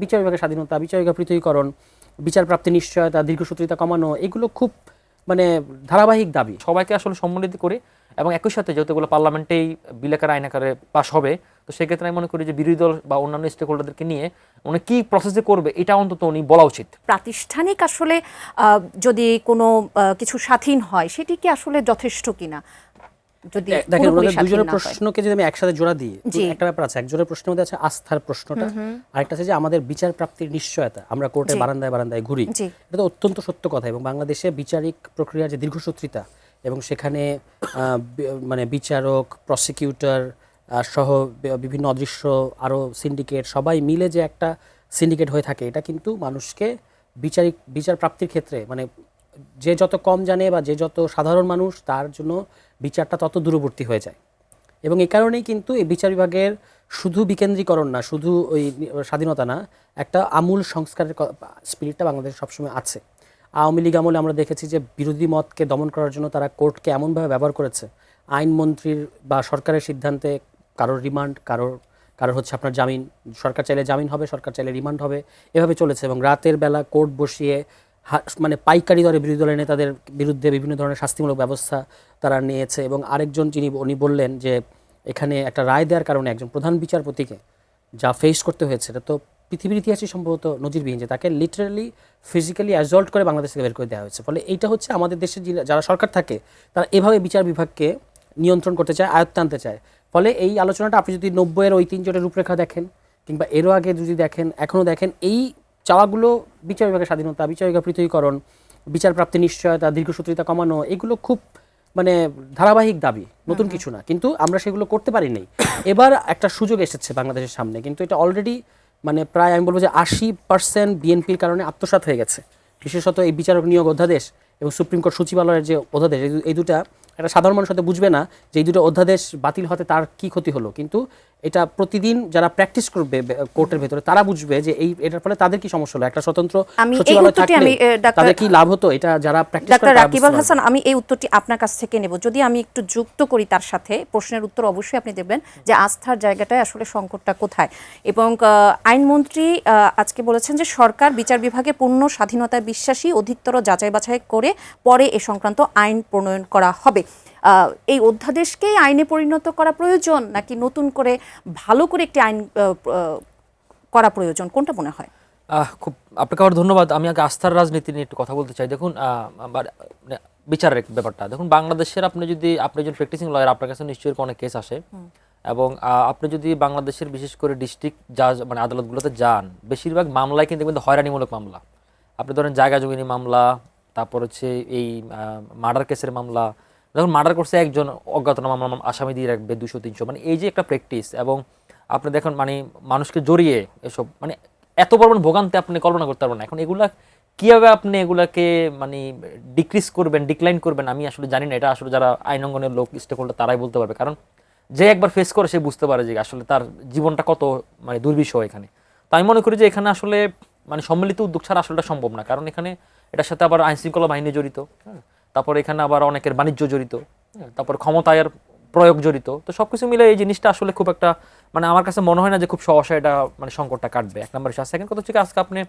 বিচার বিভাগের স্বাধীনতা, বিচার বিভাগের পৃথকীকরণ, বিচার প্রাপ্তির নিশ্চয়তা, দীর্ঘসূত্রিতা কমানো, এগুলো খুব মানে ধারাবাহিক দাবি। সবাইকে আসলে সম্মিলিত করে এবং একই সাথে যেহেতু এগুলো পার্লামেন্টেই বিল আকারে আইন আকারে পাশ হবে, তো সেক্ষেত্রে আমি মনে করি যে বিরোধী দল বা অন্যান্য স্টেক হোল্ডারদেরকে নিয়ে উনি কি প্রসেসে করবে এটা অন্তত উনি বলা উচিত। প্রাতিষ্ঠানিক আসলে যদি কোনো কিছু স্বাধীন হয় সেটি কি আসলে যথেষ্ট কিনা? যদি দেখেন পুরোপুরি ওনাদের স্বাধীন দুজনের না হয়। প্রশ্নকে যদি আমি একসাথে জোড়া দিই, জি। একটা ব্যাপার আছে, একজনের প্রশ্নের মধ্যে আছে আস্থার প্রশ্নটা, আরেকটা আছে যে আমাদের বিচার প্রাপ্তির নিশ্চয়তা, আমরা কোর্টের জি। বারান্দায় বারান্দায় ঘুরি। জি। এটা তো অত্যন্ত সত্য কথা, এবং বাংলাদেশে বিচারিক প্রক্রিয়ার যে দীর্ঘসূত্রিতা এবং সেখানে মানে বিচারক, প্রসিকিউটর সহ বিভিন্ন অদৃশ্য আরও সিন্ডিকেট সবাই মিলে যে একটা সিন্ডিকেট হয়ে থাকে, এটা কিন্তু মানুষকে বিচার প্রাপ্তির ক্ষেত্রে মানে যে যত কম জানে বা যে যত সাধারণ মানুষ তার জন্য বিচারটা তত দূরবর্তী হয়ে যায়। এবং এই কারণেই কিন্তু এই বিচার বিভাগের শুধু বিকেন্দ্রীকরণ না, শুধু ওই স্বাধীনতা না, একটা আমূল সংস্কারের স্পিরিটটা বাংলাদেশে সবসময় আছে। আওয়ামী লীগ আমলে আমরা দেখেছি যে বিরোধী মতকে দমন করার জন্য তারা কোর্টকে এমনভাবে ব্যবহার করেছে, আইনমন্ত্রীর বা সরকারের সিদ্ধান্তে কারোর রিমান্ড, কারোর হচ্ছে আপনার জামিন, সরকার চাইলে জামিন হবে, সরকার চাইলে রিমান্ড হবে, এভাবে চলেছে। এবং রাতের বেলা কোর্ট বসিয়ে মানে পাইকারি দরে বিরোধী দলের নেতাদের বিরুদ্ধে বিভিন্ন ধরনের শাস্তিমূলক ব্যবস্থা তারা নিয়েছে। এবং আরেকজন যিনি উনি বললেন যে এখানে একটা রায় দেওয়ার কারণে একজন প্রধান বিচারপতিকে যা ফেস করতে হয়েছে, এটা তো পৃথিবীর ইতিহাসে সম্ভবত নজিরবিহীন, যে তাকে লিটারালি ফিজিক্যালি অ্যাসল্ট করে বাংলাদেশ থেকে বের করে দেওয়া হয়েছে। ফলে এইটা হচ্ছে আমাদের দেশে যারা সরকার থাকে তারা এভাবে বিচার বিভাগকে নিয়ন্ত্রণ করতে চায়, আয়ত্তে আনতে চায়। ফলে এই আলোচনাটা আপনি যদি 90-এর ওই 3 জোটের রূপরেখা দেখেন কিংবা এরও আগে যদি দেখেন, এখনও দেখেন, এই চাওয়াগুলো বিচার বিভাগের স্বাধীনতা, বিচার বিভাগের পৃথকীকরণ, বিচার প্রাপ্তির নিশ্চয়তা, দীর্ঘসূত্রিতা কমানো, এগুলো খুব মানে ধারাবাহিক দাবি, নতুন কিছু না, কিন্তু আমরা সেগুলো করতে পারি নাই। এবার একটা সুযোগ এসেছে বাংলাদেশের সামনে, কিন্তু এটা অলরেডি মানে প্রায় আমি বলবো যে 80% বিএনপির কারণে আত্মসাৎ হয়ে গেছে। বিশেষত এই বিচারক নিয়োগ অধ্যাদেশ এবং সুপ্রিম কোর্ট সচিবালয়ের যে অধ্যাদেশ, এই দুটা একটা সাধারণ মানুষ হয়তো বুঝবে না যে এই দুটো অধ্যাদেশ বাতিল হতে তার কি ক্ষতি হলো, কিন্তু এটা প্রতিদিন যারা প্র্যাকটিস করবে কোর্টের ভেতরে তারা বুঝবে যে এটার ফলে তাদের কি সমস্যা হলো। একটা স্বতন্ত্র সচিবালয় থাকলে তাদের কি লাভ হতো, এটা যারা প্র্যাকটিস করে। ডাক্তার রাকিব আল হাসান, আমি এই উত্তরটি আপনার কাছ থেকে নেব। যদি আমি একটু যুক্ত করি তার সাথে, প্রশ্নের উত্তর অবশ্যই আপনি দেবেন যে আস্থার জায়গাটায় আসলে সংকটটা কোথায়। এবং আইনমন্ত্রী আজকে বলেছেন যে সরকার বিচার বিভাগের পূর্ণ স্বাধীনতায় বিশ্বাসী, অধিকতর যাচাই বাছাই করে পরে এ সংক্রান্ত আইন প্রণয়ন করা হবে। এই অধ্যাদেশকেই আইনে পরিণত করা প্রয়োজন নাকি নতুন করে ভালো করে একটি আইন করা প্রয়োজন, কোনটা মনে হয়? খুব আপনাকে আবার ধন্যবাদ। আমি আগে আস্থার রাজনীতি নিয়ে একটু কথা বলতে চাই। দেখুন বিচারের ব্যাপারটা দেখুন, বাংলাদেশের আপনি একজন প্র্যাকটিসিং লয়ার, আপনার কাছে নিশ্চয়ই অনেক কেস আসে, এবং আপনি যদি বাংলাদেশের বিশেষ করে ডিস্ট্রিক্ট জাজ মানে আদালতগুলোতে যান, বেশিরভাগ মামলায় কিন্তু দেখবেন হয়রানিমূলক মামলা। আপনি ধরেন জায়গা জমিনি মামলা, তারপর হচ্ছে এই মার্ডার কেসের মামলা, যখন মার্ডার করছে একজন অজ্ঞাতনামা আসামি দিয়ে রাখবে 200-300, মানে এই যে একটা প্র্যাকটিস। এবং আপনি দেখুন মানে মানুষকে জড়িয়ে এসব মানে এত পরিমাণ ভোগান্তি আপনি কল্পনা করতে পারবেন না। এখন এগুলা কীভাবে আপনি এগুলাকে মানে ডিক্রিজ করবেন, ডিক্লাইন করবেন, আমি আসলে জানি না। এটা আসলে যারা আইন অঙ্গনের লোক, স্টেক হোল্ডার, তারাই বলতে পারবে। কারণ যে একবার ফেস করে সে বুঝতে পারে যে আসলে তার জীবনটা কত মানে দুর্বিষহ এখানে। তো আমি মনে করি যে এখানে আসলে মানে সম্মিলিত উদ্যোগ ছাড়া আসলে সম্ভব না। কারণ এখানে এটার সাথে আবার আইনশৃঙ্খলা বাহিনী জড়িত, তারপর এখানে আবার অনেকের বাণিজ্য জড়িত, তারপর ক্ষমতায়ের প্রয়োগ জড়িত। তো সবকিছু মিলে এই জিনিসটা আসলে খুব একটা মানে আমার কাছে মনে হয় না যে খুব সহসা এটা মানে সংকটটা কাটবে, এক নম্বর। সেকেন্ড কথা হচ্ছে আজকে আপনি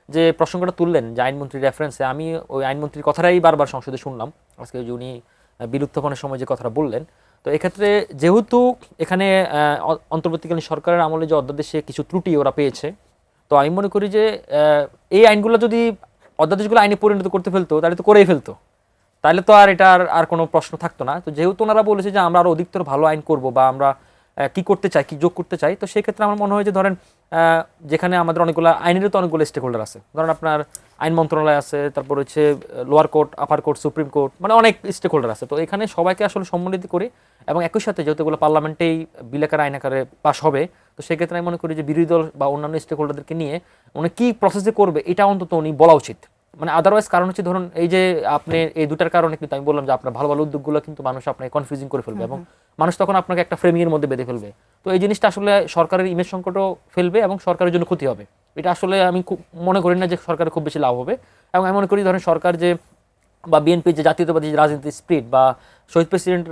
যে প্রসঙ্গটা তুললেন যে আইনমন্ত্রীর রেফারেন্সে, আমি ওই আইনমন্ত্রীর কথাটাই বারবার সংসদে শুনলাম আজকে, যে উনি বিল উত্থাপনের সময় যে কথাটা বললেন। তো এক্ষেত্রে যেহেতু এখানে অন্তর্বর্তীকালীন সরকারের আমলে যে অধ্যাদেশে কিছু ত্রুটি ওরা পেয়েছে, তো আমি মনে করি যে এই আইনগুলো যদি অধ্যাদেশগুলো আইনে পরিণত করতে ফেলতো তাহলে তো করেই ফেলতো, তাহলে তো আর এটার আর কোনো প্রশ্ন থাকতো না। তো যেহেতু ওনারা বলেছে যে আমরা আরও অধিকতর ভালো আইন করব বা আমরা কি করতে চাই, কি যোগ করতে চাই, তো সেক্ষেত্রে আমার মনে হয় যে ধরেন যেখানে আমাদের অনেকগুলো আইনেরও তো অনেকগুলো স্টেক হোল্ডার আছে, ধরেন আপনার আইন মন্ত্রণালয় আছে, তারপর হচ্ছে লোয়ার কোর্ট, আপার কোর্ট, সুপ্রিম কোর্ট, মানে অনেক স্টেক হোল্ডার আছে। তো এখানে সবাইকে আসলে সম্মিলিত করে এবং একই সাথে যেহেতু এগুলো পার্লামেন্টেই বিল আকারে আইন আকারে পাশ হবে, তো সেক্ষেত্রে আমি মনে করি যে বিরোধী দল বা অন্যান্য স্টেক হোল্ডারদেরকে নিয়ে উনি কী প্রসেসে করবে এটা অন্তত উনি বলা উচিত। মানে আদারওয়াইজ কারণ হচ্ছে ধরুন এই যে আপনি এই দুটার কারণে কিন্তু আমি বললাম যে আপনার ভালো ভালো উদ্যোগগুলো কিন্তু মানুষ আপনাকে কনফিউজিং করে ফেলবে এবং মানুষ তখন আপনাকে একটা ফ্রেমিংয়ের মধ্যে বেঁধে ফেলবে। তো এই জিনিসটা আসলে সরকারের ইমেজ সংকটও ফেলবে এবং সরকারের জন্য ক্ষতি হবে। এটা আসলে আমি মনে করি না যে সরকারের খুব বেশি লাভ হবে। এবং আমি মনে করি ধরেন সরকার যে বা বিএনপির যে জাতীয়তাবাদী রাজনীতি স্পিরিট বা শহীদ প্রেসিডেন্ট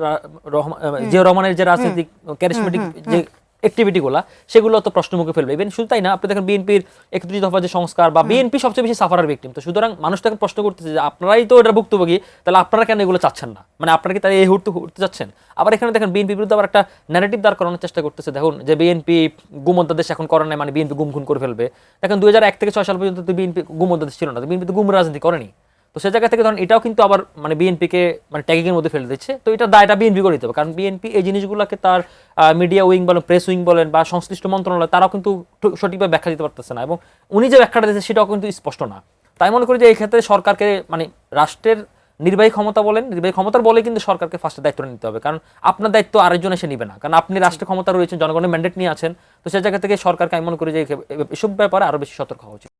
জিয়াউর রহমানের যে রাজনৈতিক ক্যারিসমেটিক যে অ্যাক্টিভিটিগুলো সেগুলো তো প্রশ্নমুখে ফেলবে। ইভেন শুধু তাই না, আপনি দেখেন বিএনপির 31 দফা যে সংস্কার বা বিএনপি সবচেয়ে বেশি সাফারার ভিকটিম। তো সুতরাং মানুষ তো এখন প্রশ্ন করতেছে যে আপনারাই তো এটা ভুক্তভোগী, তাহলে আপনারা কেন এগুলো চাচ্ছেন না? মানে আপনারা কি তাহলে এই উঠতে যাচ্ছেন? আবার এখানে দেখেন বিএনপির বিরুদ্ধে আবার একটা ন্যারেটিভ দাঁড় করানোর চেষ্টা করতেছে। দেখুন যে বিএনপি গুম অধ্যাদেশ এখন করে নাই মানে বিএনপি গুম খুন করে ফেলবে। দেখেন 2001 থেকে 6 সাল পর্যন্ত তো বিএনপি গুম অধ্যাদেশ ছিল না, তো বিএনপি তো গুম রাজনীতি করেনি। তো সে জায়গা থেকে ধরেন এটাও কিন্তু আবার মানে বিএনপিকে মানে ট্যাগিং এর মধ্যে ফেলে দিচ্ছে। তো এটা দায়টা বিএনপি করে দিতে হবে, কারণ বিএনপি এই জিনিসগুলোকে তার মিডিয়া উইং বলেন, প্রেস উইং বলেন বা সংশ্লিষ্ট মন্ত্রণালয় তারাও কিন্তু সঠিকভাবে ব্যাখ্যা দিতে পারতেছে না, এবং উনি যে ব্যাখ্যাটা দিচ্ছে সেটাও কিন্তু স্পষ্ট না। তাই মনে করি যে এই ক্ষেত্রে সরকারকে মানে রাষ্ট্রের নির্বাহী ক্ষমতা বলেন, নির্বাহী ক্ষমতার বলে কিন্তু সরকারকে ফার্স্টে দায়িত্ব নিতে হবে, কারণ আপনার দায়িত্ব আরেকজন এসে নিবে না, কারণ আপনি রাষ্ট্রের ক্ষমতা রয়েছেন, জনগণের ম্যান্ডেট নিয়ে আছেন। তো সে জায়গা থেকে সরকারকে আমি মনে করি যে এসব ব্যাপারে আরো বেশি সতর্ক হওয়া উচিত।